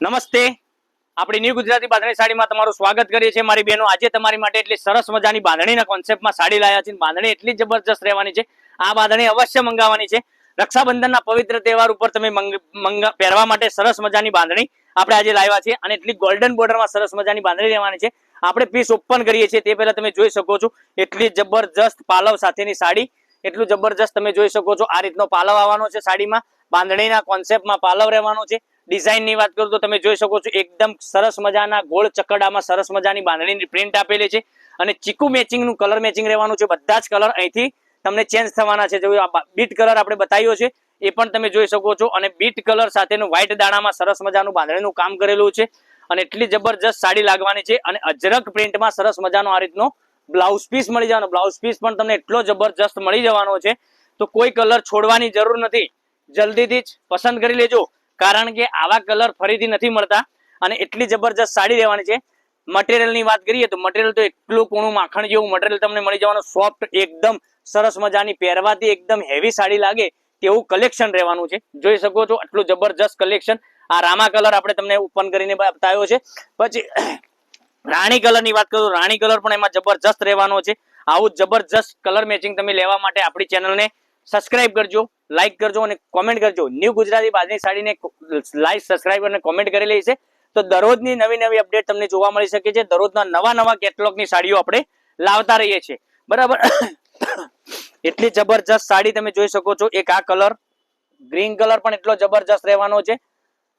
નમસ્તે, આપણી ન્યૂ ગુજરાતી બાંધણી સાડીમાં તમારું સ્વાગત કરીએ છીએ મારી બહેનો। આજે તમારી માટે એટલી સરસ મજાની બાંધણીના કોન્સેપ્ટમાં સાડી લાવ્યા છે। બાંધણી એટલી જબરજસ્ત રહેવાની છે, આ બાંધણી અવશ્ય મંગાવવાની છે। રક્ષાબંધનના પવિત્ર તહેવાર ઉપર તમે પહેરવા માટે સરસ મજાની બાંધણી આપણે આજે લાવ્યા છે અને એટલી ગોલ્ડન બોર્ડરમાં સરસ મજાની બાંધણી રહેવાની છે। આપણે પીસ ઓપન કરીએ છીએ તે પહેલા તમે જોઈ શકો છો એટલી જબરજસ્ત પાલવ સાથેની સાડી, એટલું જબરજસ્ત તમે જોઈ શકો છો। આ રીતનો પાલવ આવવાનો છે સાડીમાં, બાંધણીના કોન્સેપ્ટમાં પાલવ રહેવાનો છે। ડિઝાઇન ની વાત કરું તો તમે જોઈ શકો છો એકદમ સરસ મજાના ગોળ ચકડામાં સરસ મજાની બાંધણીની પ્રિન્ટ આપેલી છે અને ચીકુ મેચિંગ નું કલર મેચિંગ રહેવાનું છે। બધા જ કલર અહીંથી તમને ચેન્જ થવાના છે। જો બીટ કલર આપણે બતાવ્યો છે એ પણ તમે જોઈ શકો છો અને બીટ કલર સાથેનું વ્હાઇટ દાણામાં સરસ મજાનું બાંધણીનું કામ કરેલું છે અને એટલી જબરજસ્ત સાડી લાગવાની છે અને અજરક પ્રિન્ટમાં સરસ મજાનો આ રીતનો બ્લાઉઝ પીસ મળી જવાનો। બ્લાઉઝ પીસ પણ તમને એટલો જબરજસ્ત મળી જવાનો છે, તો કોઈ કલર છોડવાની જરૂર નથી, જલ્દીથી જ પસંદ કરી લેજો કારણ કે આવા કલર ફરીથી નથી મળતા અને એટલી જબરજસ્ત સાડી રહેવાની છે। મટીરિયલની વાત કરીએ તો મટીરિયલ તો એટલું કૂણું માખણ જેવું મટીરિયલ તમને મળી જવાનું, સોફ્ટ એકદમ સરસ મજાની, પહેરવાથી એકદમ હેવી સાડી લાગે તેવું કલેક્શન રહેવાનું છે। જોઈ શકો છો આટલું જબરજસ્ત કલેક્શન। આ રામા કલર આપણે તમને ઓપન કરીને બતાવ્યો છે। પછી રાણી કલર ની વાત કરું, રાણી કલર પણ એમાં જબરજસ્ત રહેવાનો છે। આવું જબરજસ્ત કલર મેચિંગ તમે લેવા માટે આપણી ચેનલને સબસ્ક્રાઇબ કરજો, લાઈક કરજો અને કોમેન્ટ કરજો। ન્યૂ ગુજરાતી બાંધણી સાડીને લાઈક, સબસ્ક્રાઇબ અને કોમેન્ટ કરેલી છે તો દરરોજની નવી નવી અપડેટ તમને જોવા મળી શકે છે। દરરોજના નવા કેટલોગની સાડીઓ આપણે લાવતા રહીએ છીએ, બરાબર। એટલી જબરજસ્ત સાડી તમે જોઈ શકો છો। એક આ કલર ગ્રીન કલર પણ એટલો જબરજસ્ત રહેવાનો છે।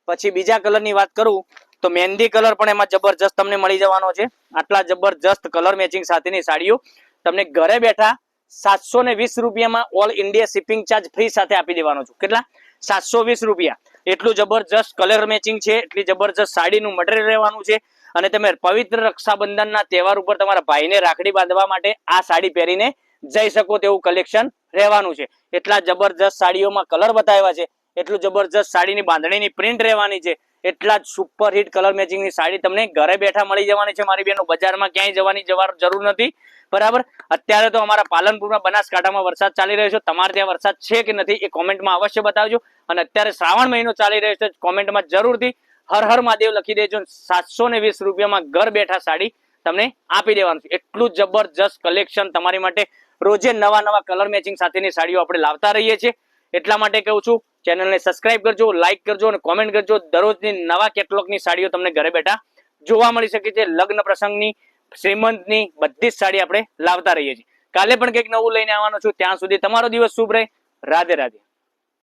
પછી બીજા કલર ની વાત કરું તો મહેંદી કલર પણ એમાં જબરજસ્ત તમને મળી જવાનો છે। આટલા જબરજસ્ત કલર મેચિંગ સાથેની સાડીઓ તમને ઘરે બેઠા 720 રૂપિયામાં all India shipping charge free સાથે આપી દેવાનો છું। કેટલા? 720 રૂપિયા। એટલું જબરજસ્ત કલર મેચિંગ છે, એટલી જબરજસ્ત સાડીનું મટીરિયલ રહેવાનું છે અને તમે પવિત્ર રક્ષાબંધનના તહેવાર ઉપર તમારા ભાઈને રાખડી બાંધવા માટે આ સાડી પહેરીને જઈ શકો તેવું કલેક્શન રહેવાનું છે। એટલા જબરજસ્ત સાડીઓમાં કલર બતાવ્યા છે, એટલું જબરજસ્ત સાડીની બાંધણીની પ્રિન્ટ રહેવાની છે, એટલા જ સુપર હિટ કલર મેચિંગની સાડી તમને ઘરે બેઠા મળી જવાની છે મારી બહેનો। બજારમાં ક્યાંય જવાની જરૂર નથી, બરાબર। અત્યારે તો અમારા પાલનપુરમાં, બનાસકાંઠામાં વરસાદ ચાલી રહ્યો છે, તમારે ત્યાં વરસાદ છે કે નથી એ કોમેન્ટમાં અવશ્ય બતાવજો અને અત્યારે શ્રાવણ મહિનો ચાલી રહ્યો છે, કોમેન્ટમાં જરૂરથી હર હર મહાદેવ લખી દેજો। 720 રૂપિયામાં ઘર બેઠા સાડી તમને આપી દેવાનું છે। એટલું જબરજસ્ત કલેક્શન તમારી માટે રોજે નવા કલર મેચિંગ સાથેની સાડીઓ આપણે લાવતા રહીએ છીએ। એટલા માટે કહું છું ચેનલને સબસ્ક્રાઇબ કરજો, લાઈક કરજો અને કોમેન્ટ કરજો। દરરોજની નવા કેટલોગની સાડીઓ તમને ઘરે બેઠા જોવા મળી શકે છે। લગ્ન પ્રસંગની, શ્રીમંતની બધી જ સાડી આપણે લાવતા રહીએ છીએ। કાલે પણ કંઈક નવું લઈને આવવાનો છું, ત્યાં સુધી તમારો દિવસ શુભ રહે। રાધે રાધે।